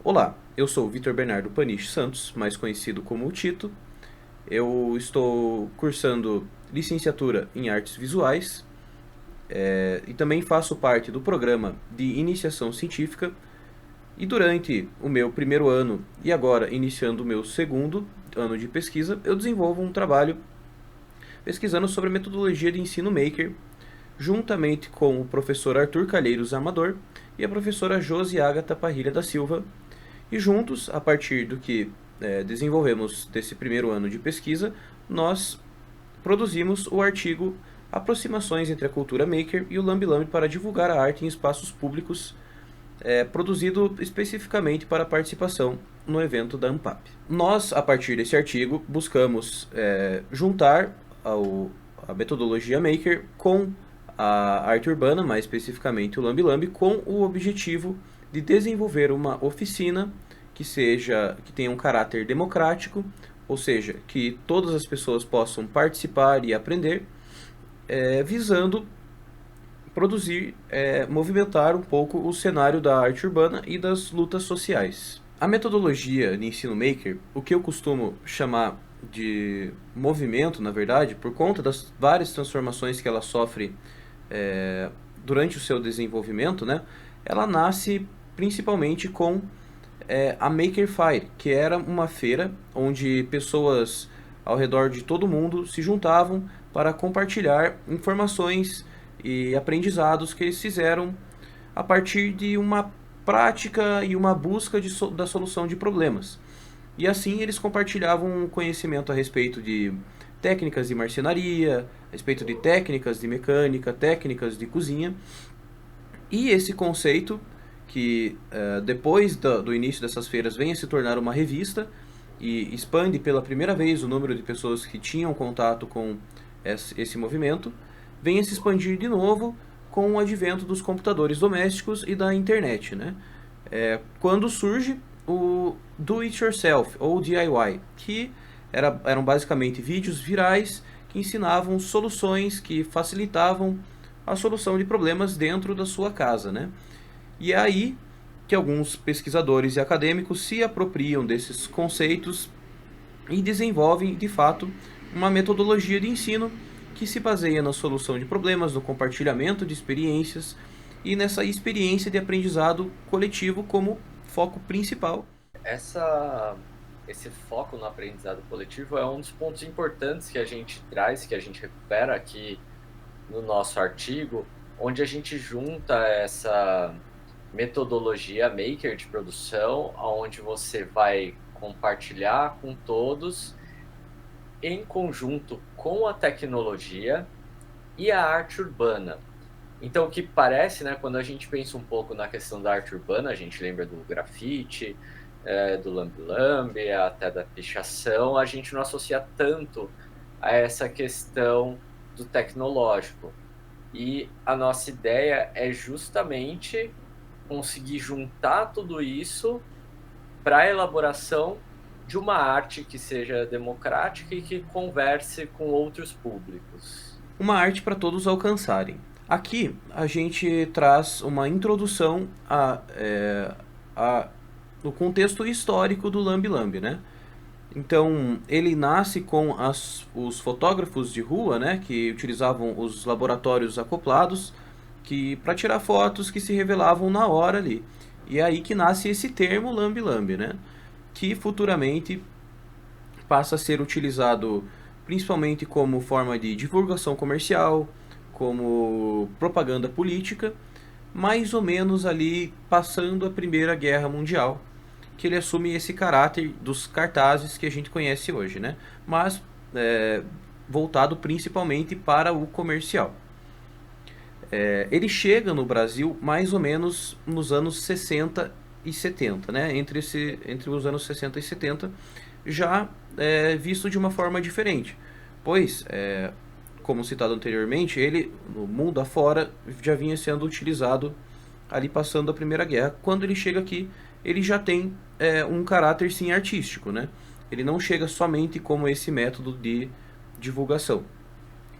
Olá, eu sou o Vitor Bernardo Paniche Santos, mais conhecido como o Tito. Eu estou cursando licenciatura em Artes Visuais e também faço parte do programa de iniciação científica. E durante o meu primeiro ano e agora iniciando o meu segundo ano de pesquisa, eu desenvolvo um trabalho pesquisando sobre a metodologia de ensino Maker, juntamente com o professor Arthur Calheiros Amador e a professora Josi Agatha Parrilha da Silva. E juntos, a partir do que desenvolvemos desse primeiro ano de pesquisa, nós produzimos o artigo Aproximações entre a Cultura Maker e o Lambi Lambi para divulgar a arte em espaços públicos, produzido especificamente para participação no evento da ANPAP. Nós, a partir desse artigo, buscamos juntar a metodologia Maker com a arte urbana, mais especificamente o Lambi Lambi, com o objetivo de desenvolver uma oficina que tenha um caráter democrático, ou seja, que todas as pessoas possam participar e aprender, visando produzir, movimentar um pouco o cenário da arte urbana e das lutas sociais. A metodologia de ensino maker, o que eu costumo chamar de movimento, na verdade, por conta das várias transformações que ela sofre durante o seu desenvolvimento, né, ela nasce principalmente com a Maker Faire, que era uma feira onde pessoas ao redor de todo mundo se juntavam para compartilhar informações e aprendizados que eles fizeram a partir de uma prática e uma busca da solução de problemas. E assim eles compartilhavam conhecimento a respeito de técnicas de marcenaria, a respeito de técnicas de mecânica, técnicas de cozinha. E esse conceito, que depois do início dessas feiras vem a se tornar uma revista e expande pela primeira vez o número de pessoas que tinham contato com esse movimento, vem a se expandir de novo com o advento dos computadores domésticos e da internet, né? Quando surge o Do It Yourself, ou DIY, que eram basicamente vídeos virais que ensinavam soluções que facilitavam a solução de problemas dentro da sua casa, né? E é aí que alguns pesquisadores e acadêmicos se apropriam desses conceitos e desenvolvem, de fato, uma metodologia de ensino que se baseia na solução de problemas, no compartilhamento de experiências e nessa experiência de aprendizado coletivo como foco principal. Esse foco no aprendizado coletivo é um dos pontos importantes que a gente traz, que a gente recupera aqui no nosso artigo, onde a gente junta essa metodologia maker de produção, onde você vai compartilhar com todos em conjunto com a tecnologia e a arte urbana. Então, o que parece, né, quando a gente pensa um pouco na questão da arte urbana, a gente lembra do grafite, do lambe-lambe, até da pichação, a gente não associa tanto a essa questão do tecnológico. E a nossa ideia é justamente conseguir juntar tudo isso para a elaboração de uma arte que seja democrática e que converse com outros públicos. Uma arte para todos alcançarem. Aqui a gente traz uma introdução no contexto histórico do Lambi Lambi, né? Então, ele nasce com os fotógrafos de rua, né, que utilizavam os laboratórios acoplados para tirar fotos que se revelavam na hora ali. E é aí que nasce esse termo Lambi Lambi, né, que futuramente passa a ser utilizado principalmente como forma de divulgação comercial, como propaganda política, mais ou menos ali passando a Primeira Guerra Mundial, que ele assume esse caráter dos cartazes que a gente conhece hoje, né? Mas voltado principalmente para o comercial. Ele chega no Brasil mais ou menos nos anos 60 e 70, né? Entre os anos 60 e 70, já visto de uma forma diferente, pois, como citado anteriormente, ele, no mundo afora, já vinha sendo utilizado ali passando a Primeira Guerra. Quando ele chega aqui, ele já tem um caráter sim artístico, né? Ele não chega somente como esse método de divulgação,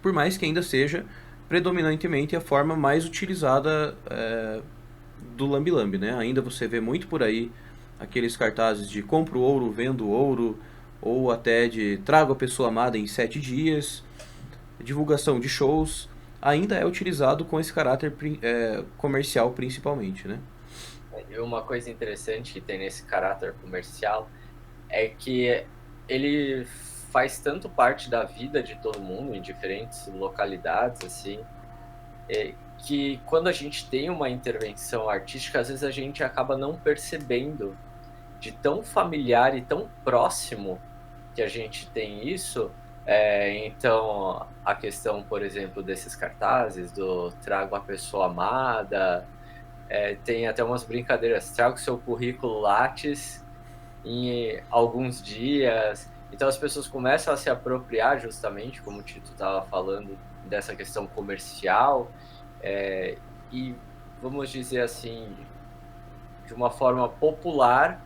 por mais que ainda seja predominantemente a forma mais utilizada do Lambi Lambi, né? Ainda você vê muito por aí aqueles cartazes de compro ouro, vendo ouro, ou até de trago a pessoa amada em 7 dias, divulgação de shows, ainda é utilizado com esse caráter comercial principalmente, né? E uma coisa interessante que tem nesse caráter comercial é que ele faz tanto parte da vida de todo mundo em diferentes localidades, assim, que quando a gente tem uma intervenção artística, às vezes a gente acaba não percebendo de tão familiar e tão próximo que a gente tem isso. Então, a questão, por exemplo, desses cartazes do trago a pessoa amada, tem até umas brincadeiras, traga o seu currículo Lattes em alguns dias. Então as pessoas começam a se apropriar justamente, como o Tito estava falando, dessa questão comercial, e vamos dizer assim, de uma forma popular,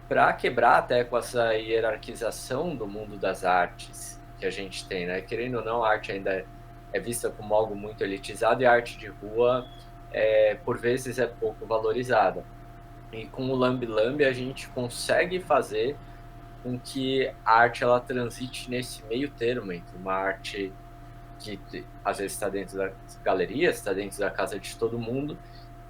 para quebrar até com essa hierarquização do mundo das artes que a gente tem, né? Querendo ou não, a arte ainda é vista como algo muito elitizado e a arte de rua, por vezes, é pouco valorizada. E com o Lambe Lambe a gente consegue fazer com que a arte ela transite nesse meio termo entre uma arte que às vezes está dentro das galerias, está dentro da casa de todo mundo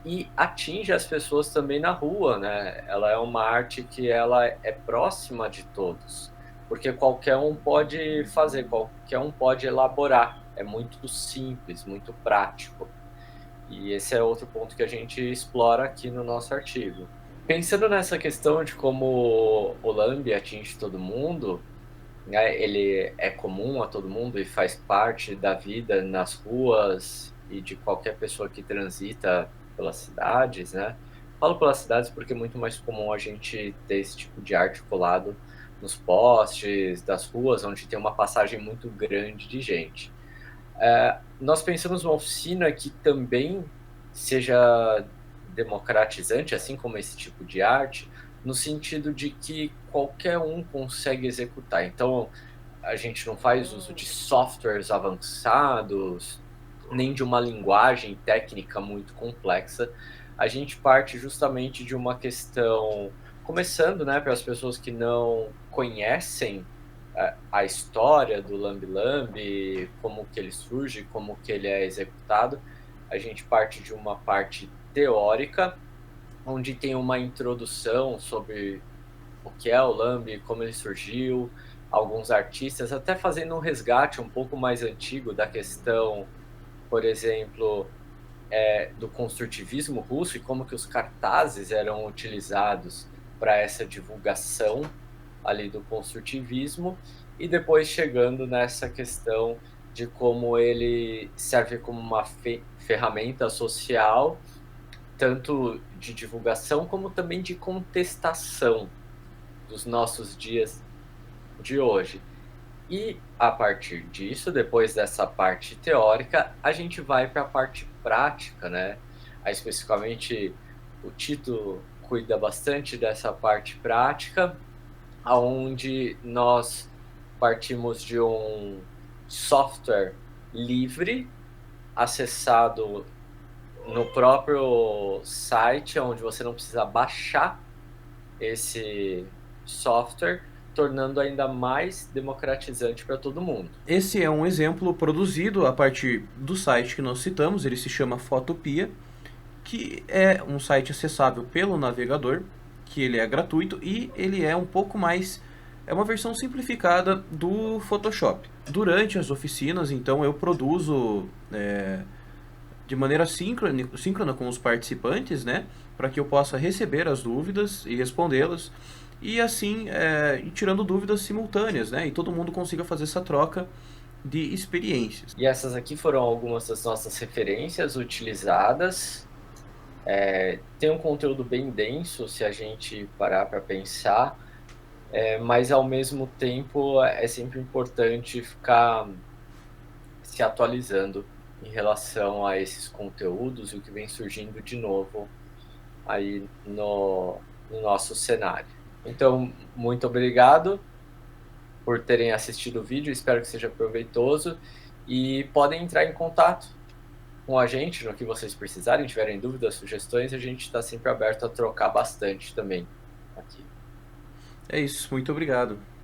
e atinge as pessoas também na rua, né? Ela é uma arte que ela é próxima de todos, porque qualquer um pode fazer, qualquer um pode elaborar. É muito simples, muito prático. E esse é outro ponto que a gente explora aqui no nosso artigo. Pensando nessa questão de como o Lambe atinge todo mundo, né, ele é comum a todo mundo e faz parte da vida nas ruas e de qualquer pessoa que transita pelas cidades, né? Falo pelas cidades porque é muito mais comum a gente ter esse tipo de arte colado nos postes das ruas, onde tem uma passagem muito grande de gente. Nós pensamos uma oficina que também seja democratizante, assim como esse tipo de arte, no sentido de que qualquer um consegue executar. Então, a gente não faz uso de softwares avançados, nem de uma linguagem técnica muito complexa. A gente parte justamente de uma questão, começando, né, para as pessoas que não conhecem a história do Lambe Lambe, como que ele surge, como que ele é executado. A gente parte de uma parte teórica, onde tem uma introdução sobre o que é o Lambe, como ele surgiu, alguns artistas, até fazendo um resgate um pouco mais antigo da questão, por exemplo, do construtivismo russo e como que os cartazes eram utilizados para essa divulgação ali do construtivismo, e depois chegando nessa questão de como ele serve como uma ferramenta social, tanto de divulgação como também de contestação dos nossos dias de hoje. E a partir disso, depois dessa parte teórica, a gente vai para a parte prática, né? Aí, especificamente, o Tito cuida bastante dessa parte prática, onde nós partimos de um software livre, acessado no próprio site, onde você não precisa baixar esse software, tornando ainda mais democratizante para todo mundo. Esse é um exemplo produzido a partir do site que nós citamos, ele se chama Fotopia, que é um site acessável pelo navegador, que ele é gratuito e ele é um pouco mais... é uma versão simplificada do Photoshop. Durante as oficinas, então, eu produzo de maneira síncrona com os participantes, né, para que eu possa receber as dúvidas e respondê-las, e assim ir tirando dúvidas simultâneas, né, e todo mundo consiga fazer essa troca de experiências. E essas aqui foram algumas das nossas referências utilizadas. Tem um conteúdo bem denso se a gente parar para pensar, mas ao mesmo tempo é sempre importante ficar se atualizando em relação a esses conteúdos e o que vem surgindo de novo aí no nosso cenário. Então, muito obrigado por terem assistido o vídeo, espero que seja proveitoso e podem entrar em contato com a gente no que vocês precisarem, tiverem dúvidas, sugestões, a gente está sempre aberto a trocar bastante também. aqui. É isso, muito obrigado.